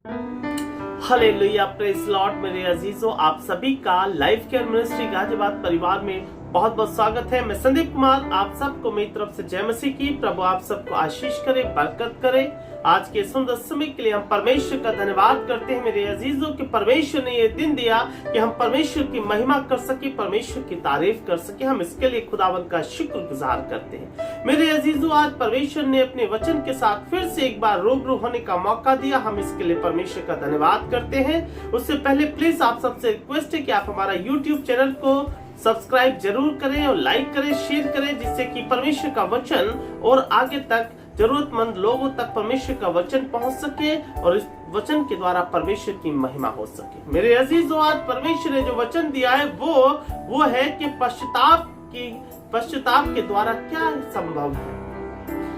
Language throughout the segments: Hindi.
Hallelujah, praise Lord. मेरे अजीजों, आप सभी का लाइफ केयर मिनिस्ट्री गाजियाबाद परिवार में बहुत बहुत स्वागत है। मैं संदीप कुमार, आप सबको मेरी तरफ से जय मसीह की। प्रभु आप सबको आशीष करे, बरकत करे। आज के सुंदर समय के लिए हम परमेश्वर का धन्यवाद करते हैं मेरे अजीजों कि परमेश्वर ने ये दिन दिया कि हम परमेश्वर की महिमा कर सके, परमेश्वर की तारीफ कर सके। हम इसके लिए खुदावंत का शुक्रगुजार करते हैं। मेरे अजीजों, आज परमेश्वर ने अपने वचन के साथ फिर से एक बार रूबरू होने का मौका दिया। हम इसके लिए परमेश्वर का धन्यवाद करते हैं। उससे पहले प्लीज आप सबसे रिक्वेस्ट है कि आप हमारा यूट्यूब चैनल को सब्सक्राइब जरूर करें और लाइक करें, शेयर करें, जिससे कि परमेश्वर का वचन और आगे तक जरूरतमंद लोगों तक परमेश्वर का वचन पहुंच सके और इस वचन के द्वारा परमेश्वर की महिमा हो सके। मेरे अजीजों, आज परमेश्वर ने जो वचन दिया है वो है कि पश्चाताप के द्वारा क्या संभव है।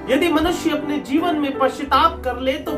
यदि मनुष्य अपने जीवन में पश्चाताप कर ले तो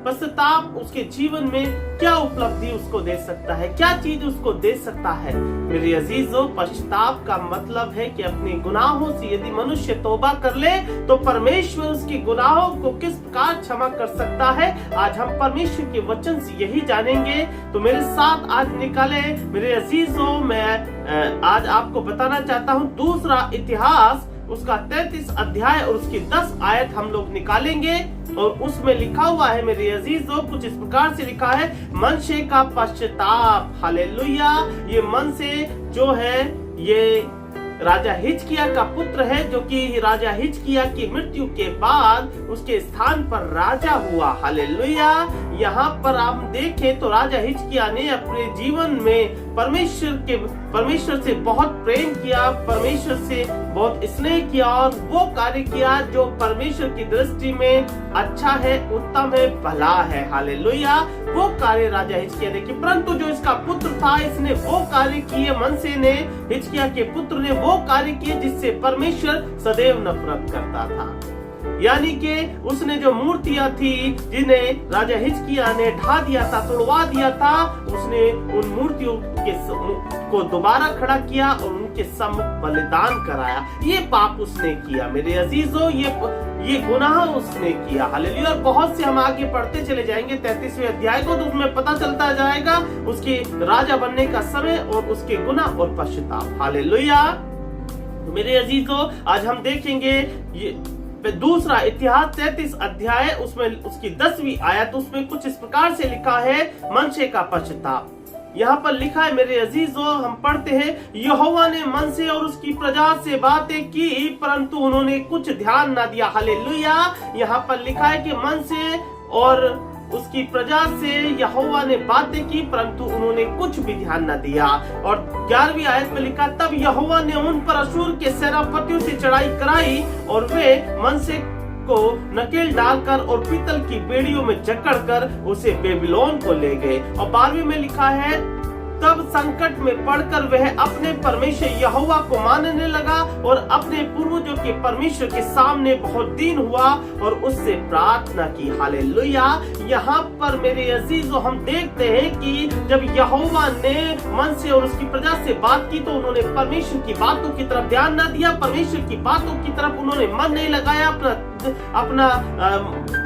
पश्चाताप उसके जीवन में क्या उपलब्धि उसको दे सकता है, क्या चीज उसको दे सकता है। मेरे अजीजों, पश्चाताप का मतलब है कि अपने गुनाहों से यदि मनुष्य तौबा कर ले तो परमेश्वर उसके गुनाहों को किस प्रकार क्षमा कर सकता है। आज हम परमेश्वर के वचन से यही जानेंगे। तो मेरे साथ आज निकाले मेरे अजीजों, मैं आज आपको बताना चाहता हूँ दूसरा इतिहास, उसका 33 अध्याय और उसकी 10 आयत हम लोग निकालेंगे। और उसमें लिखा हुआ है मेरे अजीजों, कुछ इस प्रकार से लिखा है, मनसे का पश्चाताप। हालेलुया। ये मनसे जो है ये राजा हिजकिय्याह का पुत्र है, जो कि राजा हिजकिय्याह की मृत्यु के बाद उसके स्थान पर राजा हुआ। हालेलुया। यहाँ पर आप देखें तो राजा हिजकिय्याह ने अपने जीवन में परमेश्वर से बहुत प्रेम किया, परमेश्वर से बहुत स्नेह किया और वो कार्य किया जो परमेश्वर की दृष्टि में अच्छा है, उत्तम है, भला है। हालेलुया। वो कार्य राजा हिजकिय्याह ने किया, परंतु जो इसका पुत्र था इसने वो कार्य किए, मनसे ने, हिजकिय्याह के पुत्र ने वो कार्य किए जिससे परमेश्वर सदैव नफरत करता था। यानी कि उसने जो मूर्तियां थी जिन्हें राजा हिजकिय्याह ने ढा दिया था, तोड़वा दिया था, उसने उन मूर्तियों को दोबारा खड़ा किया और उनके सम्मुख बलिदान कराया। ये पाप उसने किया मेरे अजीजों, ये गुनाह उसने किया। हालेलुया। और बहुत से हम आगे पढ़ते चले जाएंगे 33वें अध्याय को, तो उसमें पता चलता जाएगा उसके राजा बनने का समय और उसके गुनाह और पश्चाताप। हालेलुया। मेरे अजीजों, आज हम देखेंगे ये दूसरा इतिहास 33 अध्याय, उसमें उसकी 10वीं आयत, उसमें कुछ इस प्रकार से लिखा है, मनसे का पश्चाताप। यहाँ पर लिखा है मेरे अजीजों, हम पढ़ते हैं, यहोवा ने मनसे और उसकी प्रजा से बातें की परंतु उन्होंने कुछ ध्यान न दिया। हालेलुया। यहाँ पर लिखा है कि मनसे और उसकी प्रजा से यहोवा ने बातें की परंतु उन्होंने कुछ भी ध्यान न दिया। और 11वीं आयत में लिखा, तब यहोवा ने उन पर अशूर के सेनापतियों से चढ़ाई कराई और वे मनसे को नकेल डालकर और पीतल की बेड़ियों में जकड़कर उसे बेबीलोन को ले गए। और 12वीं में लिखा है, तब संकट में पड़कर वह अपने परमेश्वर यहोवा को मानने लगा और अपने पूर्वजों के परमेश्वर के सामने बहुत दीन हुआ और उससे प्रार्थना की। हालेलुया। यहाँ पर मेरे अजीजों, हम देखते हैं कि जब यहोवा ने मनसे और उसकी प्रजा से बात की तो उन्होंने परमेश्वर की बातों की तरफ ध्यान न दिया, परमेश्वर की बातों की तरफ उन्होंने मन नहीं लगाया, अपना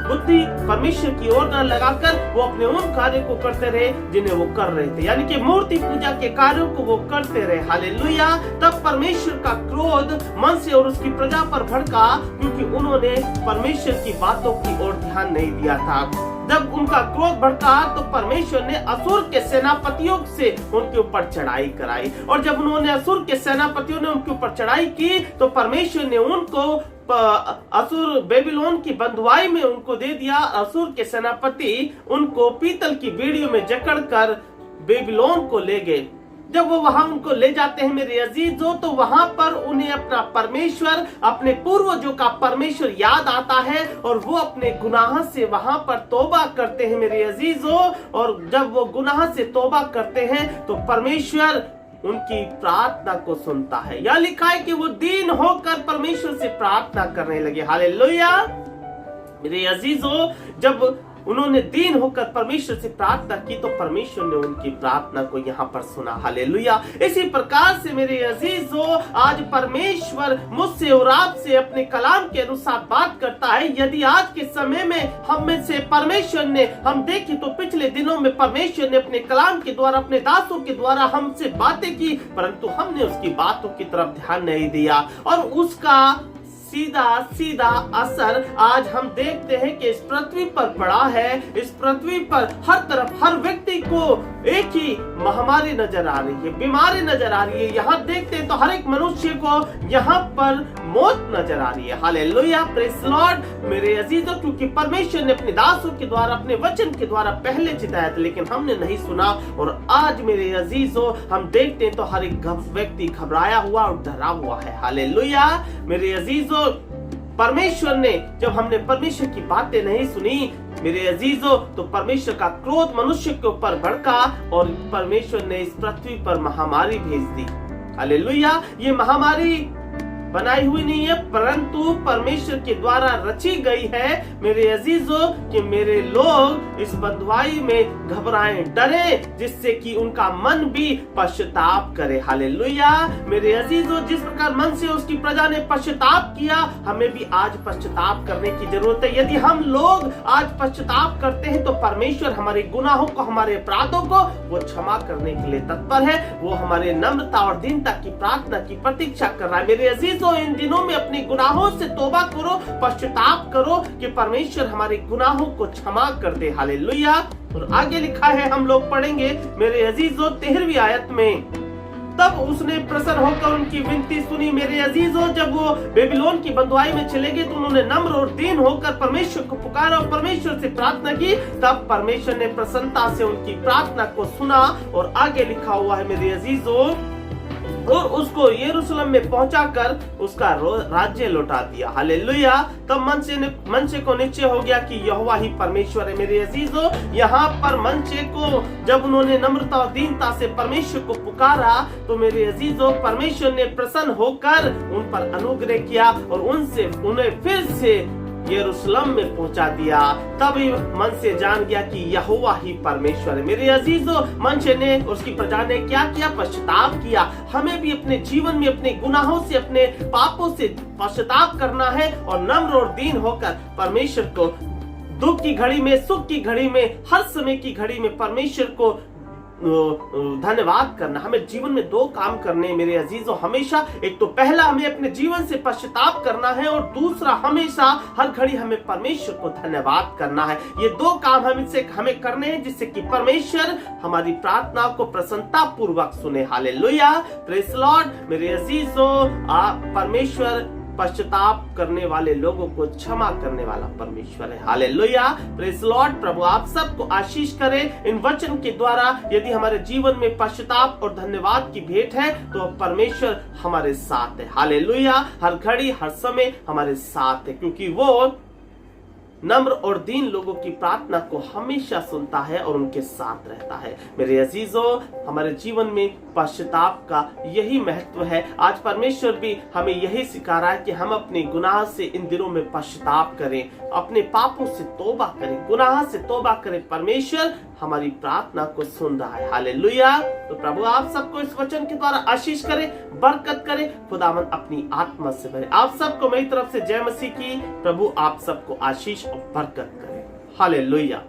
बुद्धि परमेश्वर की ओर न लगाकर वो अपने उन कार्यों को करते रहे जिन्हें वो कर रहे थे, यानी कि मूर्ति पूजा के कार्यों को वो करते रहे। हालेलुया। तब परमेश्वर का क्रोध मनसे और उसकी प्रजा पर भड़का क्योंकि उन्होंने परमेश्वर की बातों की ओर ध्यान नहीं दिया था। जब उनका क्रोध भड़का तो परमेश्वर ने असुर के सेनापतियों से उनके ऊपर चढ़ाई कराई और जब उन्होंने असुर के सेनापतियों ने उनके ऊपर चढ़ाई की तो परमेश्वर ने उनको असुर बेबीलोन की बंधुआई में उनको दे दिया। असुर के सेनापति उनको पीतल की बेड़ियों में जकड़कर बेबीलोन को ले गए। जब वो वहां उनको ले जाते हैं मेरे अजीजों, तो वहां पर उन्हें अपना परमेश्वर, अपने पूर्वजों का परमेश्वर याद आता है और वो अपने गुनाह से वहां पर तौबा करते हैं मेरे अजीजों। और जब वो गुनाह से तौबा करते हैं तो परमेश्वर उनकी प्रार्थना को सुनता है। या लिखा है कि वो दीन होकर परमेश्वर से प्रार्थना करने लगे। हालेलुया। मेरे अजीजों, जब उन्होंने दीन होकर परमेश्वर से प्रार्थना की तो परमेश्वर ने उनकी प्रार्थना को यहाँ पर सुना। हालेलुया। इसी प्रकार से मेरे अजीजों, आज परमेश्वर मुझसे और आपसे अपने कलाम के अनुसार बात करता है। यदि आज के समय में हम में से परमेश्वर ने, हम देखें तो पिछले दिनों में परमेश्वर ने अपने कलाम के द्वारा, अपने दासों के द्वारा हमसे बातें की, परंतु हमने उसकी बातों की तरफ ध्यान नहीं दिया और उसका सीधा सीधा असर आज हम देखते हैं कि इस पृथ्वी पर पड़ा है। इस पृथ्वी पर हर तरफ हर व्यक्ति को एक ही महामारी नजर आ रही है, बीमारी नजर आ रही है। यहाँ देखते हैं तो हर एक मनुष्य को यहाँ पर मौत नजर आ रही है। Hallelujah, praise Lord. मेरे अजीजों, क्योंकि परमेश्वर ने अपने दासों के द्वारा, अपने वचन के द्वारा पहले चिताया था, लेकिन हमने नहीं सुना। और आज मेरे अजीजों, हम देखते हैं तो हर एक व्यक्ति घबराया हुआ और डरा हुआ है। हालेलुया। मेरे अजीजों, परमेश्वर ने, जब हमने परमेश्वर की बातें नहीं सुनी मेरे अजीजों, तो परमेश्वर का क्रोध मनुष्य के ऊपर भड़का और परमेश्वर ने इस पृथ्वी पर महामारी भेज दी। हालेलुया। ये महामारी बनाई हुई नहीं है, परंतु परमेश्वर के द्वारा रची गई है मेरे अजीजों, कि मेरे लोग इस बंधुआई में घबराएं, डरे, जिससे कि उनका मन भी पश्चाताप करे। हालेलुया। मेरे अजीजों, जिस प्रकार मन से उसकी प्रजा ने पश्चाताप किया, हमें भी आज पश्चाताप करने की जरूरत है। यदि हम लोग आज पश्चाताप करते हैं तो परमेश्वर हमारे गुनाहों को, हमारे अपराधों को वो क्षमा करने के लिए तत्पर है। वो हमारे नम्रता और दीनता की प्रार्थना की प्रतीक्षा कर रहा है। मेरे अजीज, तो इन दिनों में अपने गुनाहों से तौबा करो, पश्चाताप करो कि परमेश्वर हमारे गुनाहों को क्षमा कर दे। हालेलुया। और आगे लिखा है, हम लोग पढ़ेंगे मेरे अजीजों 13वीं आयत में, तब उसने प्रसन्न होकर उनकी विनती सुनी। मेरे अजीजों, जब वो बेबीलोन की बंधुआई में चले गए तो उन्होंने नम्र और दीन होकर परमेश्वर को पुकारा और परमेश्वर से प्रार्थना की। तब परमेश्वर ने प्रसन्नता से उनकी प्रार्थना को सुना। और आगे लिखा हुआ है मेरे अजीजों, और उसको यरूशलेम में पहुंचाकर उसका राज्य लौटा दिया। हालेलुया। तब मनसे को निश्चय हो गया कि यहोवा ही परमेश्वर है। मेरे अजीजों, यहाँ पर मनसे को जब उन्होंने नम्रता और दीनता से परमेश्वर को पुकारा तो मेरे अजीजों, परमेश्वर ने प्रसन्न होकर उन पर अनुग्रह किया और उन्हें फिर से यरूशलेम में पहुंचा दिया। तभी मनसे जान गया कि यहोवा ही परमेश्वर है। मेरे अजीजों, मनसे ने, उसकी प्रजा ने क्या किया? पश्चाताप किया। हमें भी अपने जीवन में अपने गुनाहों से, अपने पापों से पश्चाताप करना है और नम्र और दीन होकर परमेश्वर को दुख की घड़ी में, सुख की घड़ी में, हर समय की घड़ी में परमेश्वर को धन्यवाद करना। हमें जीवन में दो काम करने मेरे अजीजों, हमेशा। एक तो पहला, हमें अपने जीवन से पश्चाताप करना है और दूसरा, हमेशा हर घड़ी हमें परमेश्वर को धन्यवाद करना है। ये दो काम हमें करने हैं, जिससे कि परमेश्वर हमारी प्रार्थना को प्रसन्नता पूर्वक सुने। Hallelujah, praise Lord. मेरे अजीजों, आप परमेश्वर पश्चाताप करने वाले लोगों को क्षमा करने वाला परमेश्वर है। Hallelujah, praise Lord. प्रभु आप सबको आशीष करे इन वचन के द्वारा। यदि हमारे जीवन में पश्चाताप और धन्यवाद की भेंट है तो परमेश्वर हमारे साथ है। हालेलुया, हर घड़ी हर समय हमारे साथ है, क्योंकि वो नम्र और दीन लोगों की प्रार्थना को हमेशा सुनता है और उनके साथ रहता है। मेरे अजीजों, हमारे जीवन में पश्चाताप का यही महत्व है। आज परमेश्वर भी हमें यही सिखा रहा है कि हम अपने गुनाह से इन दिनों में पश्चाताप करें, अपने पापों से तौबा करें, गुनाह से तौबा करें। परमेश्वर हमारी प्रार्थना को सुन रहा है। हालेलुया। तो प्रभु आप सबको इस वचन के द्वारा आशीष करे, बरकत करे। खुदावन अपनी आत्मा से भरे। आप सबको मेरी तरफ से जय मसीह की। प्रभु आप सबको आशीष और बरकत करे। हालेलुया।